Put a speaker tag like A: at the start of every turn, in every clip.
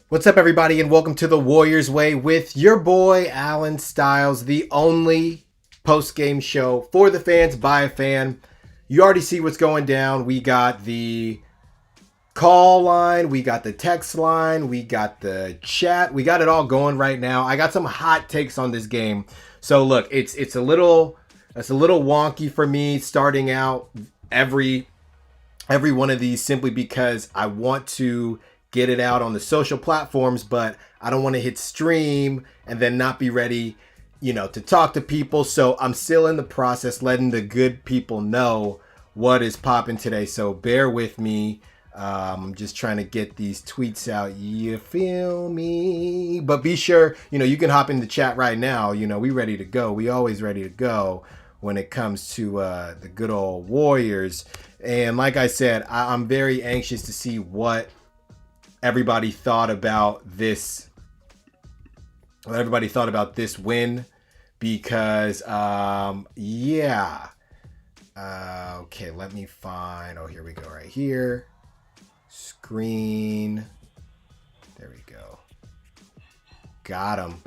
A: What's up, everybody, and welcome to the Warriors Way with your boy, Alan Styles, the only post-game show for the fans by a fan. You already see what's going down. We got the call line, we got the text line, we got the chat. We got it all going right now. I got some hot takes on this game. So look, it's a little wonky for me starting out every one of these simply because I want to get it out on the social platforms, but I don't want to hit stream and then not be ready, to talk to people. So I'm still in the process letting the good people know what is popping today. So bear with me. I'm just trying to get these tweets out. You feel me? But be sure, you can hop in the chat right now. We ready to go. We always ready to go when it comes to the good old Warriors. And like I said, I'm very anxious to see what everybody thought about this. What everybody thought about this win, because okay, let me find. Oh, here we go, right here. Screen. There we go. Got him.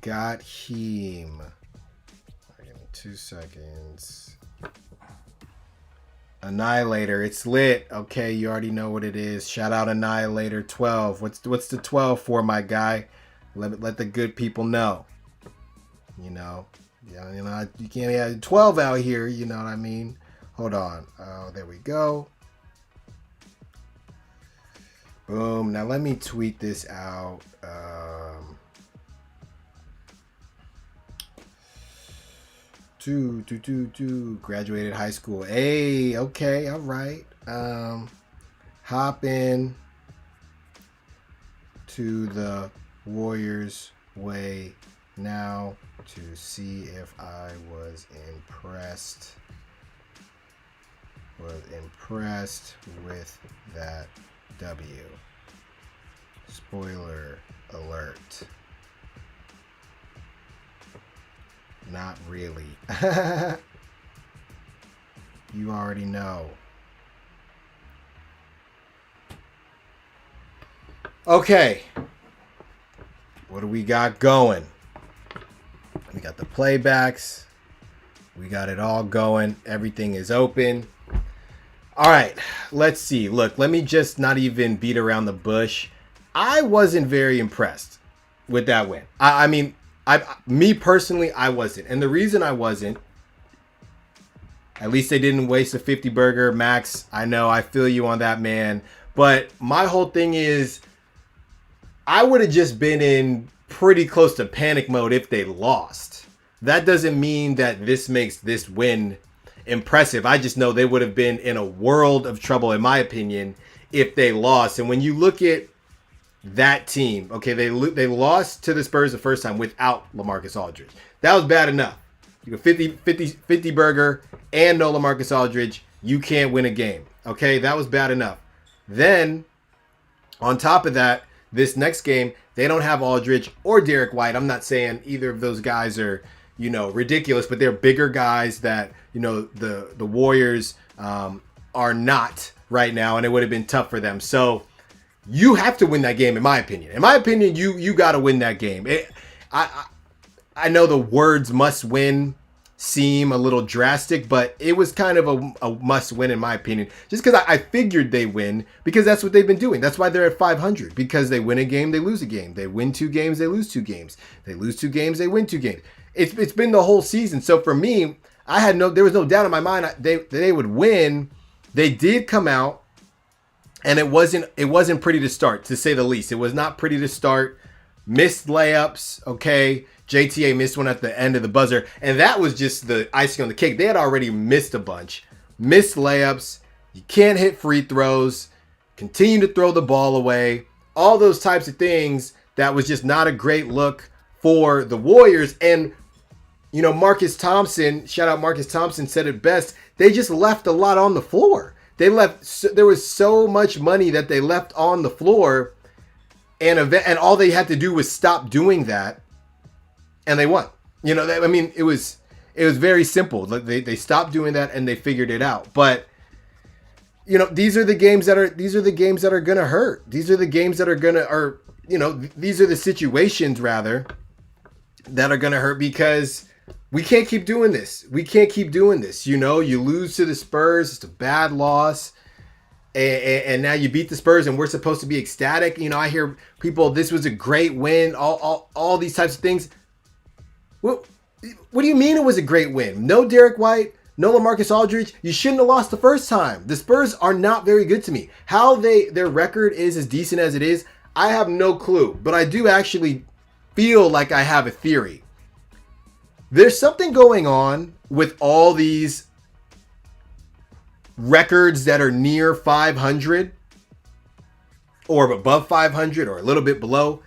A: Got him. Give me 2 seconds. Annihilator, it's lit. Okay, you already know what it is. Shout out Annihilator 12. What's the 12 for, my guy? Let the good people know. You can't have 12 out here. You know what I mean? Hold on. Oh, there we go. Boom. Now let me tweet this out. Graduated high school. Hey, okay, all right. Hop in to the Warriors Way now to see if I was impressed with that W. Spoiler alert. Not really. You already know. Okay. What do we got going? We got the playbacks. We got it all going. Everything is open. All right. Let's see. Look, let me just not even beat around the bush. I wasn't very impressed with that win. Me personally, I wasn't. And the reason I wasn't, at least they didn't waste a 50 burger. Max, I know, I feel you on that, man. But my whole thing is, I would have just been in pretty close to panic mode if they lost. That doesn't mean that this makes this win impressive. I just know they would have been in a world of trouble, in my opinion, if they lost. And when you look at that team, okay, they lost to the Spurs the first time without LaMarcus Aldridge. That was bad enough. You go 50 burger and no LaMarcus Aldridge, you can't win a game. Okay, that was bad enough. Then, on top of that, this next game, they don't have Aldridge or Derek White. I'm not saying either of those guys are, ridiculous, but they're bigger guys that, the Warriors are not right now, and it would have been tough for them. So, you have to win that game, in my opinion. In my opinion, you got to win that game. I know the words "must win" seem a little drastic, but it was kind of a must win, in my opinion. Just because I figured they win, because that's what they've been doing. That's why they're at 500. Because they win a game, they lose a game. They win 2 games, they lose 2 games. They lose 2 games, they win 2 games. It's been the whole season. So for me, there was no doubt in my mind they would win. They did come out. And it wasn't pretty to start, to say the least. It was not pretty to start. Missed layups, okay. JTA missed one at the end of the buzzer. And that was just the icing on the cake. They had already missed a bunch. Missed layups. You can't hit free throws. Continue to throw the ball away. All those types of things. That was just not a great look for the Warriors. And, Marcus Thompson, shout out Marcus Thompson, said it best. They just left a lot on the floor. There was so much money that they left on the floor, and all they had to do was stop doing that, and they won. It was very simple. They stopped doing that and they figured it out. But these are the games that are going to hurt. These are the games that these are the situations rather that are going to hurt because we can't keep doing this. We can't keep doing this. You lose to the Spurs. It's a bad loss. And now you beat the Spurs and we're supposed to be ecstatic. I hear people, this was a great win, all these types of things. What do you mean it was a great win? No Derek White, no LaMarcus Aldridge. You shouldn't have lost the first time. The Spurs are not very good to me. How their record is as decent as it is, I have no clue. But I do actually feel like I have a theory. There's something going on with all these records that are near 500 or above 500 or a little bit below.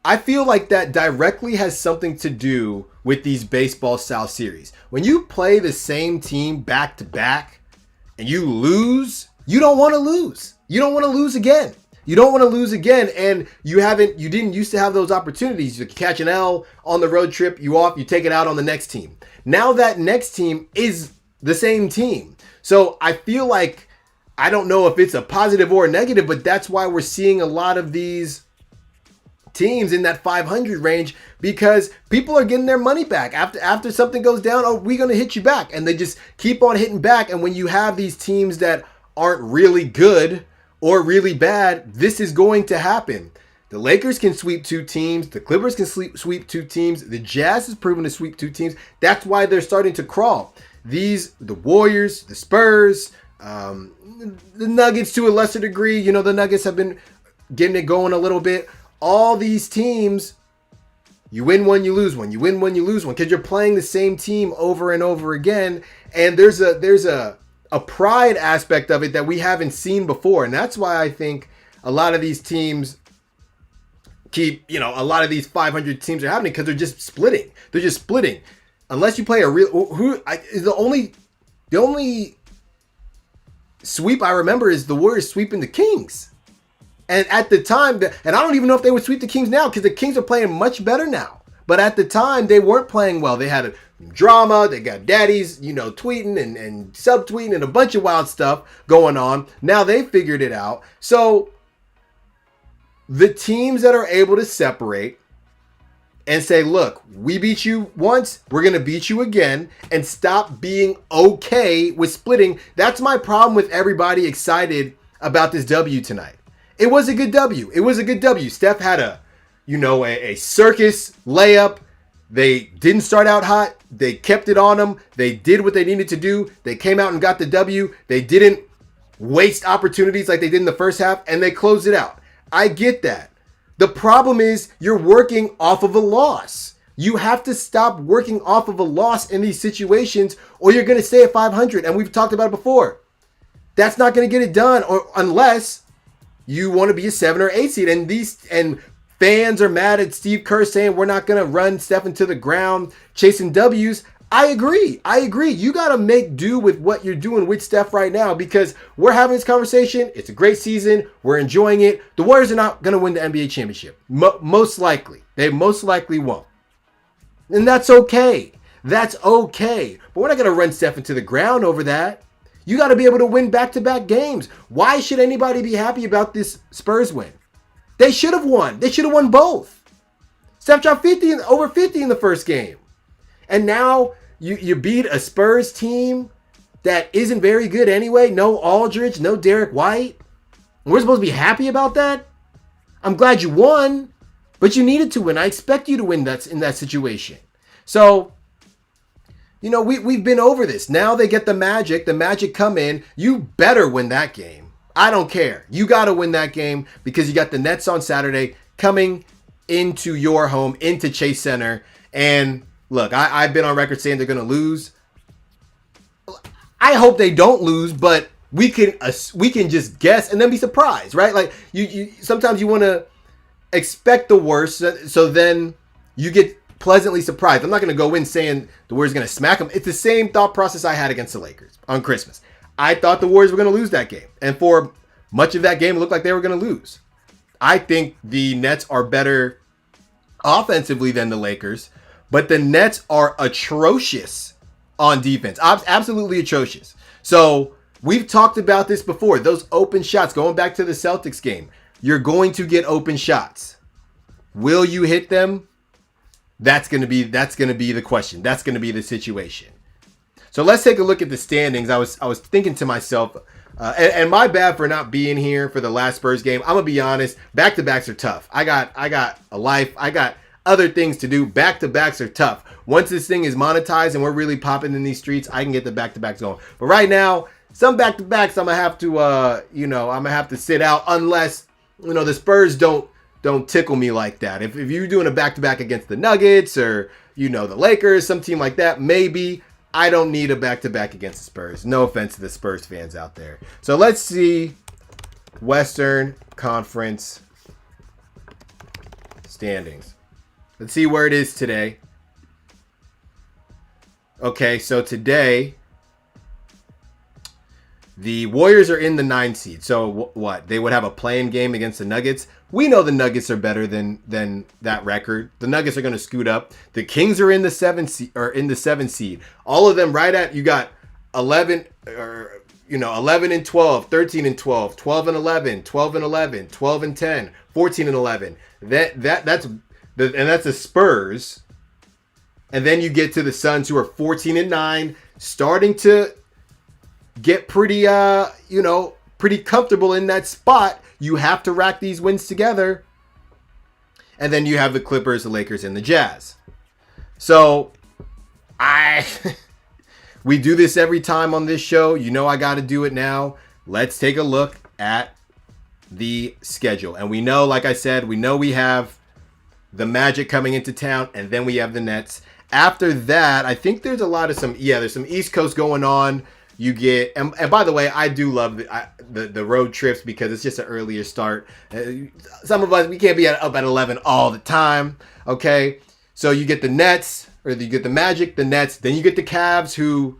A: I feel like that directly has something to do with these baseball style series. When you play the same team back to back and you lose, you don't want to lose. You don't want to lose again. You don't want to lose again. And you didn't used to have those opportunities. You catch an L on the road trip, you take it out on the next team. Now that next team is the same team. So I feel like, I don't know if it's a positive or a negative, but that's why we're seeing a lot of these teams in that 500 range because people are getting their money back. After something goes down, we're going to hit you back. And they just keep on hitting back. And when you have these teams that aren't really good or really bad, this is going to happen. The Lakers can sweep two teams. The Clippers can sweep two teams. The Jazz has proven to sweep two teams. That's why they're starting to crawl. The Warriors, the Spurs, the Nuggets to a lesser degree. The Nuggets have been getting it going a little bit. All these teams, you win one, you lose one. You win one, you lose one. Because you're playing the same team over and over again. And there's a pride aspect of it that we haven't seen before. And that's why I think a lot of these teams a lot of these 500 teams are happening because they're just splitting. They're just splitting. Unless you play the only sweep I remember is the Warriors sweeping the Kings. And at the time, and I don't even know if they would sweep the Kings now because the Kings are playing much better now. But at the time, they weren't playing well. They had drama. They got daddies, tweeting and subtweeting and a bunch of wild stuff going on. Now they figured it out. So the teams that are able to separate and say, look, we beat you once, we're going to beat you again, and stop being okay with splitting. That's my problem with everybody excited about this W tonight. It was a good W. It was a good W. Steph had a circus layup. They didn't start out hot. They kept it on them. They did what they needed to do. They came out and got the W. They didn't waste opportunities like they did in the first half, and they closed it out. I get that. The problem is you're working off of a loss. You have to stop working off of a loss in these situations or you're going to stay at 500. And we've talked about it before. That's not going to get it done unless you want to be a 7 or 8 seed. And fans are mad at Steve Kerr saying we're not going to run Steph into the ground chasing W's. I agree. You got to make do with what you're doing with Steph right now because we're having this conversation. It's a great season. We're enjoying it. The Warriors are not going to win the NBA championship. Most likely. They most likely won't. And that's okay. That's okay. But we're not going to run Steph into the ground over that. You got to be able to win back-to-back games. Why should anybody be happy about this Spurs win? They should have won. They should have won both. Steph dropped over 50 in the first game. And now you beat a Spurs team that isn't very good anyway. No Aldridge, no Derek White. We're supposed to be happy about that? I'm glad you won, but you needed to win. I expect you to win in that situation. So, we've been over this. Now they get the Magic. The Magic come in. You better win that game. I don't care. You got to win that game because you got the Nets on Saturday coming into your home, into Chase Center. And look, I've been on record saying they're going to lose. I hope they don't lose, but we can just guess and then be surprised, right? Like you sometimes you want to expect the worst, so then you get pleasantly surprised. I'm not going to go in saying the Warriors are going to smack them. It's the same thought process I had against the Lakers on Christmas. I thought the Warriors were going to lose that game, and for much of that game, it looked like they were going to lose. I think the Nets are better offensively than the Lakers, but the Nets are atrocious on defense. Absolutely atrocious. So We've talked about this before. Those open shots, going back to the Celtics game, you're going to get open shots. Will you hit them? That's gonna be the question. That's gonna be the situation. So let's take a look at the standings. I was thinking to myself, and my bad for not being here for the last Spurs game. I'm gonna be honest. Back-to-backs are tough. I got a life. I got other things to do. Back-to-backs are tough. Once this thing is monetized and we're really popping in these streets, I can get the back-to-backs going. But right now, some back-to-backs I'm gonna have to I'm gonna have to sit out unless the Spurs don't tickle me like that. If you're doing a back-to-back against the Nuggets or the Lakers, some team like that, maybe. I don't need a back-to-back against the Spurs. No offense to the Spurs fans out there. So let's see Western Conference standings. Let's see where it is today. Okay, so today the Warriors are in the 9 seed. So what? They would have a play-in game against the Nuggets. We know the Nuggets are better than that record. The Nuggets are going to scoot up. The Kings are in the 7 seed. All of them right at, you got 11 and 12, 13 and 12, 12 and 11, 12 and 11, 12 and 10, 14 and 11. That's the Spurs. And then you get to the Suns, who are 14 and 9, starting to get pretty comfortable in that spot. You have to rack these wins together. And then you have the Clippers, the Lakers, and the Jazz. So we do this every time on this show. I got to do it now. Let's take a look at the schedule. And we know, like I said, we have the Magic coming into town, and then we have the Nets. After that, I think there's there's some East Coast going on. You get, and by the way, I do love the road trips because it's just an earlier start. Some of us, we can't be up at 11 all the time. Okay, so you get the Nets, or you get the Magic, the Nets, then you get the Cavs, who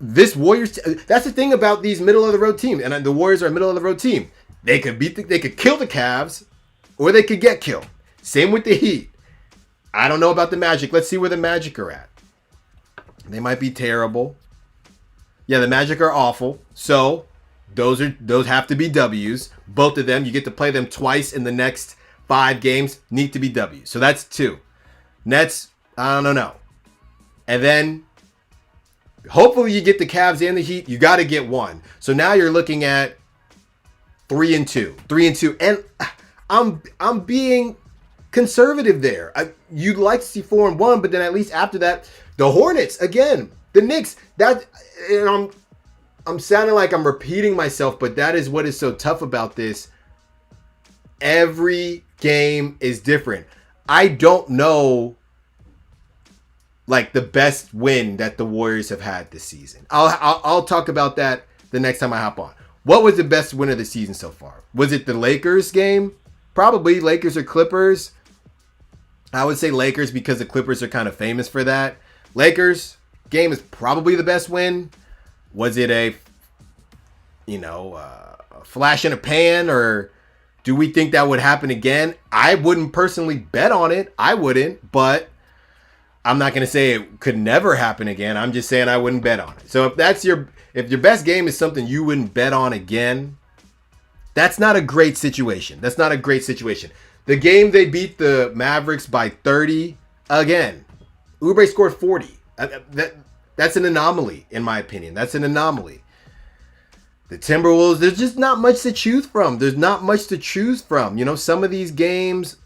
A: this Warriors. That's the thing about these middle of the road teams, and the Warriors are a middle of the road team. They could they could kill the Cavs, or they could get killed. Same with the Heat. I don't know about the Magic. Let's see where the Magic are at. They might be terrible. Yeah, the Magic are awful. So those have to be W's. Both of them, you get to play them twice in the next 5 games, need to be W's. So that's 2. Nets, I don't know. And then hopefully you get the Cavs and the Heat. You got to get 1. So now you're looking at 3 and 2. 3 and 2. And I'm being conservative there. You'd like to see 4 and 1, but then at least after that, the Hornets again. The Knicks, I'm sounding like I'm repeating myself, but that is what is so tough about this. Every game is different. I don't know, like, the best win that the Warriors have had this season. I'll talk about that the next time I hop on. What was the best win of the season so far? Was it the Lakers game? Probably Lakers or Clippers. I would say Lakers because the Clippers are kind of famous for that. Lakers game is probably the best win. Was it a flash in a pan, or do we think that would happen again? I wouldn't personally bet on it. I wouldn't, but I'm not going to say it could never happen again. I'm just saying I wouldn't bet on it. So if your best game is something you wouldn't bet on again, that's not a great situation. That's not a great situation. The game they beat the Mavericks by 30, again, Oubre scored 40. That's an anomaly, in my opinion. That's an anomaly. The Timberwolves, there's just not much to choose from. Some of these games,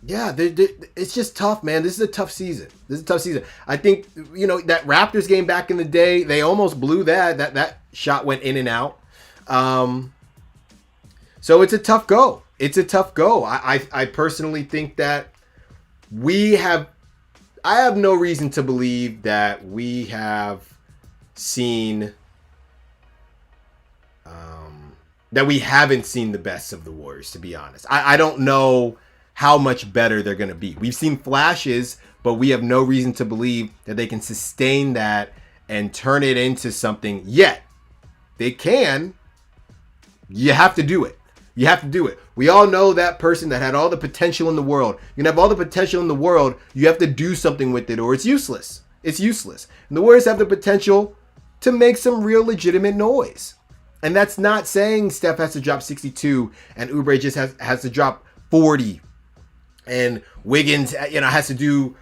A: yeah, it's just tough, man. This is a tough season. I think, that Raptors game back in the day, they almost blew that. That shot went in and out. So it's a tough go. I personally think that I have no reason to believe that we have seen, that we haven't seen the best of the Warriors, to be honest. I don't know how much better they're going to be. We've seen flashes, but we have no reason to believe that they can sustain that and turn it into something yet. They can. You have to do it. We all know that person that had all the potential in the world. You can have all the potential in the world. You have to do something with it, or it's useless. And the Warriors have the potential to make some real legitimate noise. And that's not saying Steph has to drop 62 and Oubre just has to drop 40 and Wiggins, has to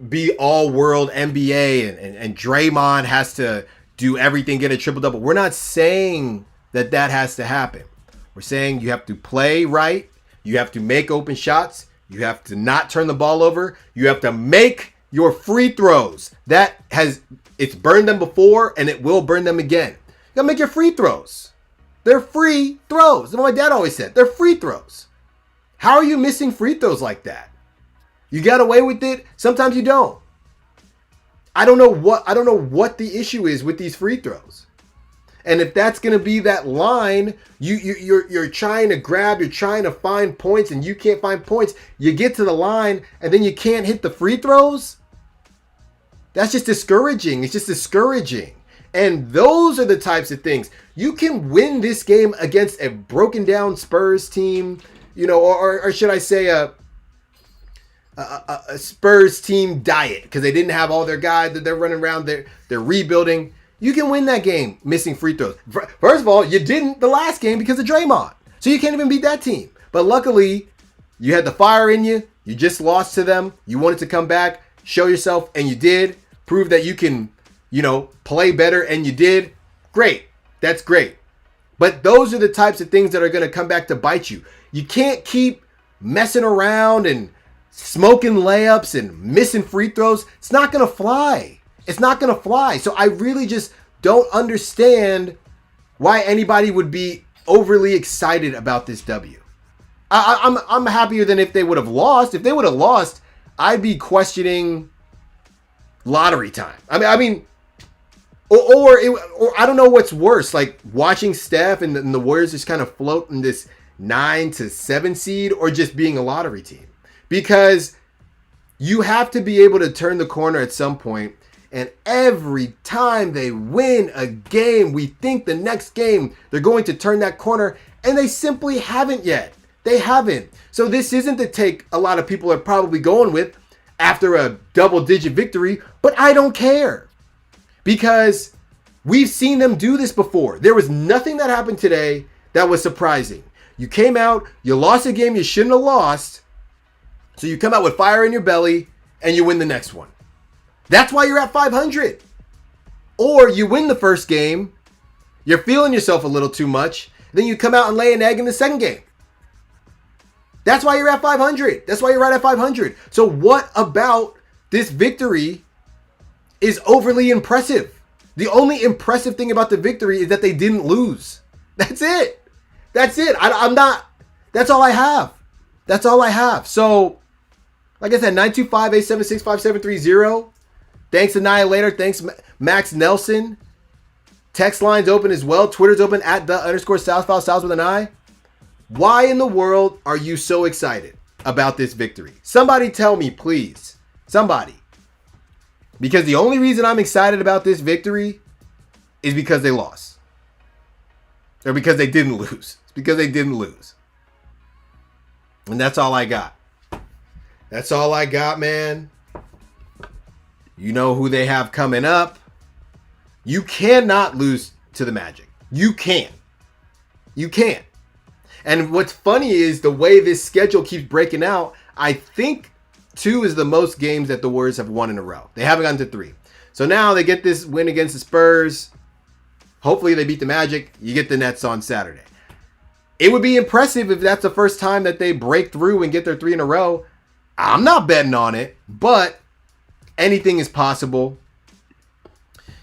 A: be all world NBA and Draymond has to do everything, get a triple double. We're not saying that has to happen. We're saying you have to play right. You have to make open shots. You have to not turn the ball over. You have to make your free throws. It's burned them before and it will burn them again. You gotta make your free throws. They're free throws. That's what my dad always said. They're free throws. How are you missing free throws like that? You got away with it. Sometimes you don't. I don't know what the issue is with these free throws. And if that's gonna be that line, you're trying to grab, you're trying to find points, and you can't find points. You get to the line and then you can't hit the free throws. That's just discouraging. It's just discouraging. And those are the types of things. You can win this game against a broken down Spurs team, or should I say a Spurs team diet because they didn't have all their guys that they're running around. They're rebuilding. You can win that game missing free throws. First of all, you didn't the last game because of Draymond. So you can't even beat that team. But luckily, you had the fire in you. You just lost to them. You wanted to come back, show yourself, and you did. Prove that you can, play better, and you did. Great. That's great. But those are the types of things that are going to come back to bite you. You can't keep messing around and smoking layups and missing free throws. It's not going to fly. It's not going to fly. So I really just don't understand why anybody would be overly excited about this W. I'm happier than if they would have lost. If they would have lost, I'd be questioning lottery time. I mean, or I don't know what's worse, like watching Steph and the Warriors just kind of float in this 9-7 seed, or just being a lottery team. Because you have to be able to turn the corner at some point. And every time they win a game, we think the next game they're going to turn that corner, and they simply haven't yet. They haven't. So this isn't the take a lot of people are probably going with after a double-digit victory, but I don't care. Because we've seen them do this before. There was nothing that happened today that was surprising. You came out, you lost a game you shouldn't have lost, so you come out with fire in your belly, and you win the next one. That's why you're at 500. Or you win the first game, you're feeling yourself a little too much, then you come out and lay an egg in the second game. That's why you're at 500. That's why you're right at 500. So what about this victory is overly impressive? The only impressive thing about the victory is that they didn't lose. That's it. That's it. I'm not. That's all I have. That's all I have. So, like I said, 925-876-5730. Thanks, Annihilator. Thanks, Max Nelson. Text line's open as well. Twitter's open at @the_Southfile, South with an I. Why in the world are you so excited about this victory? Somebody tell me, please. Somebody. Because the only reason I'm excited about this victory is because they lost. Or because they didn't lose. It's because they didn't lose. And that's all I got. That's all I got, man. You know who they have coming up. You cannot lose to the Magic. You can't. You can't. And what's funny is the way this schedule keeps breaking out, I think 2 is the most games that the Warriors have won in a row. They haven't gotten to 3. So now they get this win against the Spurs. Hopefully they beat the Magic. You get the Nets on Saturday. It would be impressive if that's the first time that they break through and get their 3 in a row. I'm not betting on it, but anything is possible.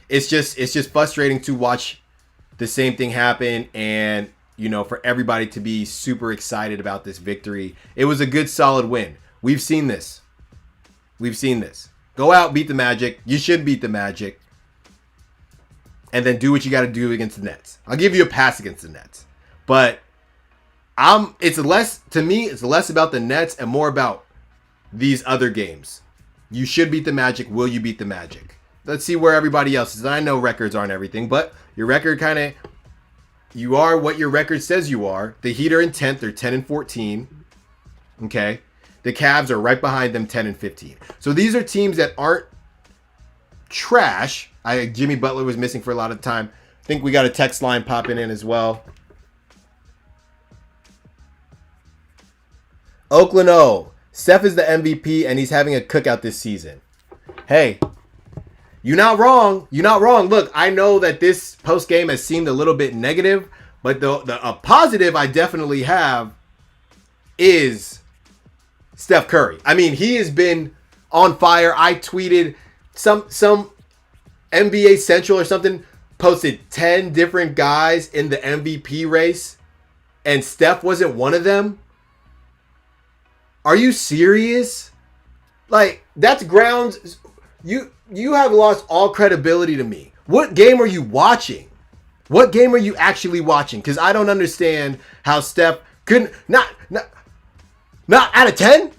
A: It's just frustrating to watch the same thing happen, and for everybody to be super excited about this victory. It was a good, solid win. We've seen this. We've seen this. Go out, beat the Magic. You should beat the Magic. And then do what you got to do against the Nets. I'll give you a pass against the Nets. But it's less about the Nets and more about these other games. You should beat the Magic. Will you beat the Magic? Let's see where everybody else is. I know records aren't everything, but your record you are what your record says you are. The Heat are in 10th. They're 10-14. Okay. The Cavs are right behind them, 10-15. So these are teams that aren't trash. Jimmy Butler was missing for a lot of time. I think we got a text line popping in as well. Oakland O. Steph is the MVP and he's having a cookout this season. Hey, you're not wrong. You're not wrong. Look, I know that this post game has seemed a little bit negative, but a positive I definitely have is Steph Curry. I mean, he has been on fire. I tweeted some NBA Central or something posted 10 different guys in the MVP race and Steph wasn't one of them. Are you serious? Like, that's grounds. You have lost all credibility to me. What game are you watching? What game are you actually watching? Because I don't understand how Steph couldn't not out of 10.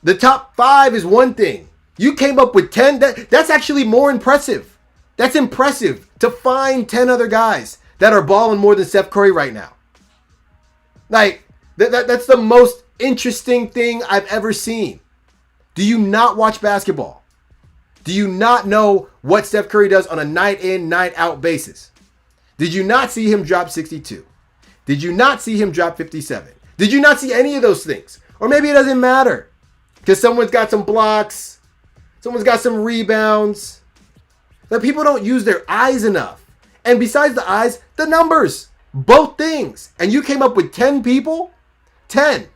A: The top 5 is one thing. You came up with 10. That's actually more impressive. That's impressive to find 10 other guys that are balling more than Steph Curry right now. Like that's the most interesting thing I've ever seen. Do you not watch basketball? Do you not know what Steph Curry does on a night in, night out basis? Did you not see him drop 62? Did you not see him drop 57? Did you not see any of those things? Or maybe it doesn't matter because someone's got some blocks, someone's got some rebounds. But people don't use their eyes enough. And besides the eyes, the numbers, both things. And you came up with 10 people? 10.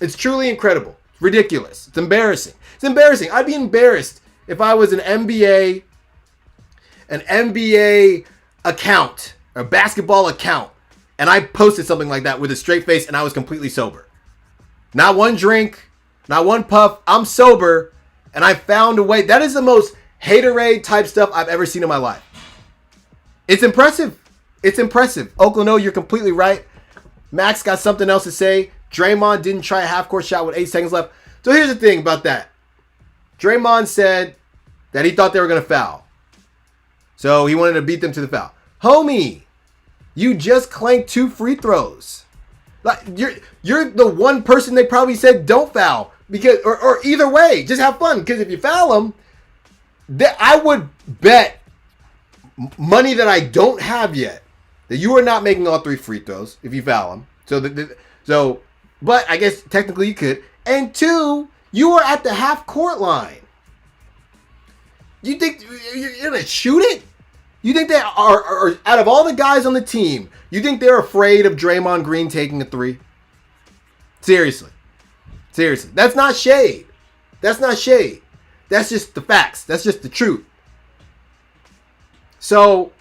A: It's truly incredible. It's ridiculous. It's embarrassing. It's embarrassing. I'd be embarrassed if I was an NBA account, a basketball account, and I posted something like that with a straight face and I was completely sober. Not one drink, not one puff. I'm sober and I found a way. That is the most haterade type stuff I've ever seen in my life. It's impressive. It's impressive. Oakland O, you're completely right. Max got something else to say. Draymond didn't try a half-court shot with 8 seconds left. So here's the thing about that. Draymond said that he thought they were going to foul. So he wanted to beat them to the foul. Homie, you just clanked 2 free throws. Like you're the one person they probably said don't foul. Because or either way, just have fun. Because if you foul them, I would bet money that I don't have yet that you are not making all 3 free throws if you foul them. But I guess technically you could. And 2, you are at the half court line. You think you're gonna shoot it? You think they are out of all the guys on the team? You think they're afraid of Draymond Green taking a 3? Seriously. That's not shade. That's just the facts. That's just the truth. So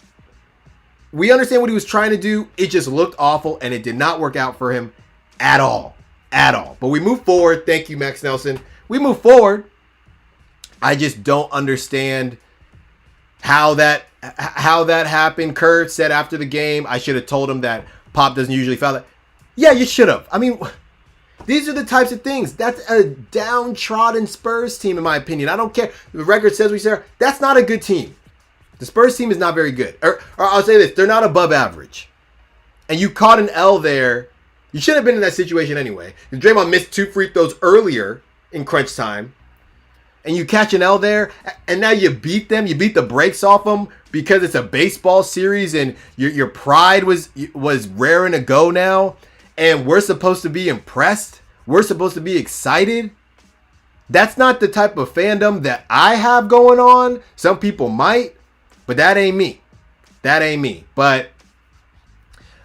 A: we understand what he was trying to do. It just looked awful and it did not work out for him at all. But we move forward. Thank you, Max Nelson. We move forward. I just don't understand how that happened. Kerr said after the game, I should have told him that Pop doesn't usually foul that. Yeah, you should have. I mean, these are the types of things. That's a downtrodden Spurs team, in my opinion. I don't care. The record says we say that's not a good team. The Spurs team is not very good. Or I'll say this, they're not above average. And you caught an L there. You should have been in that situation anyway. Draymond missed 2 free throws earlier in crunch time. And you catch an L there, and now you beat them. You beat the brakes off them because it's a baseball series, and your pride was raring to go now. And we're supposed to be impressed. We're supposed to be excited. That's not the type of fandom that I have going on. Some people might, but that ain't me. But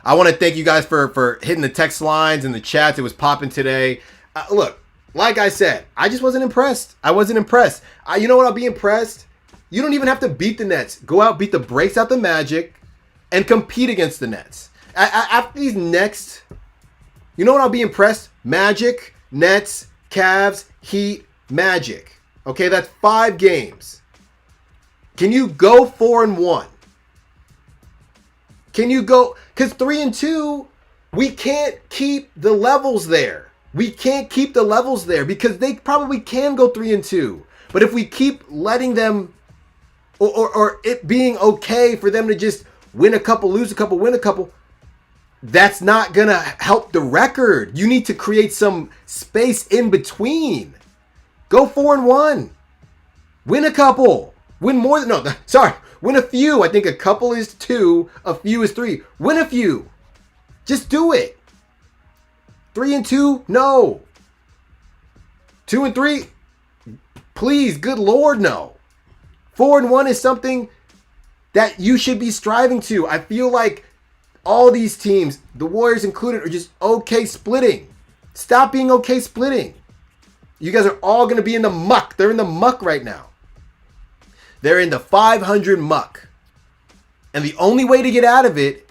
A: I want to thank you guys for hitting the text lines and the chats. It was popping today. Look, like I said, I just wasn't impressed. You know what? I'll be impressed. You don't even have to beat the Nets. Go out, beat the brakes out the Magic, and compete against the Nets. After these next, you know what? I'll be impressed. Magic, Nets, Cavs, Heat, Magic. Okay, that's 5 games. Can you go 4-1? Can you go? Because 3-2, we can't keep the levels there. Because they probably can go 3-2. But if we keep letting them, or it being okay for them to just win a couple, lose a couple, win a couple, that's not going to help the record. You need to create some space in between. Go 4-1. Win a couple. Win more than, no, sorry. Win a few. I think a couple is 2, a few is 3. Win a few. Just do it. 3-2, no. 2-3, please, good Lord, no. 4-1 is something that you should be striving to. I feel like all these teams, the Warriors included, are just okay splitting. Stop being okay splitting. You guys are all going to be in the muck. They're in the muck right now. They're in the 500 muck. And the only way to get out of it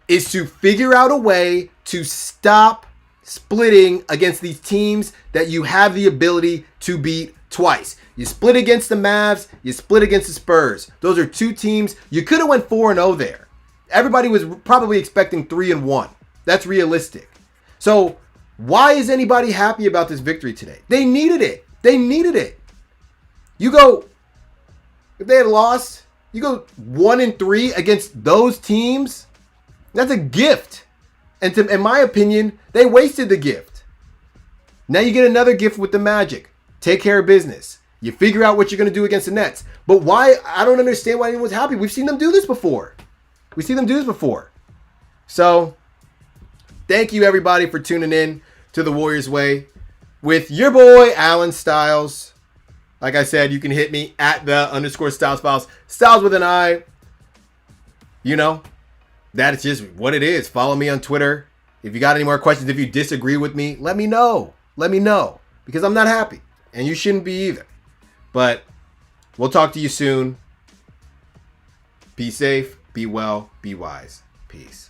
A: is to figure out a way to stop splitting against these teams that you have the ability to beat twice. You split against the Mavs, you split against the Spurs. Those are 2 teams. You could have went 4-0 there. Everybody was probably expecting 3-1. That's realistic. So why is anybody happy about this victory today? They needed it. They needed it. You go, if they had lost, you go 1-3 against those teams. That's a gift. And in my opinion, they wasted the gift. Now you get another gift with the Magic. Take care of business. You figure out what you're going to do against the Nets. But why? I don't understand why anyone's happy. We've seen them do this before. So, thank you everybody for tuning in to the Warriors Way with your boy, Alan Styles. Like I said, you can hit me at the _Styles Files. Styles with an I. You know, that's just what it is. Follow me on Twitter. If you got any more questions, if you disagree with me, let me know. Let me know. Because I'm not happy. And you shouldn't be either. But we'll talk to you soon. Be safe, be well, be wise. Peace.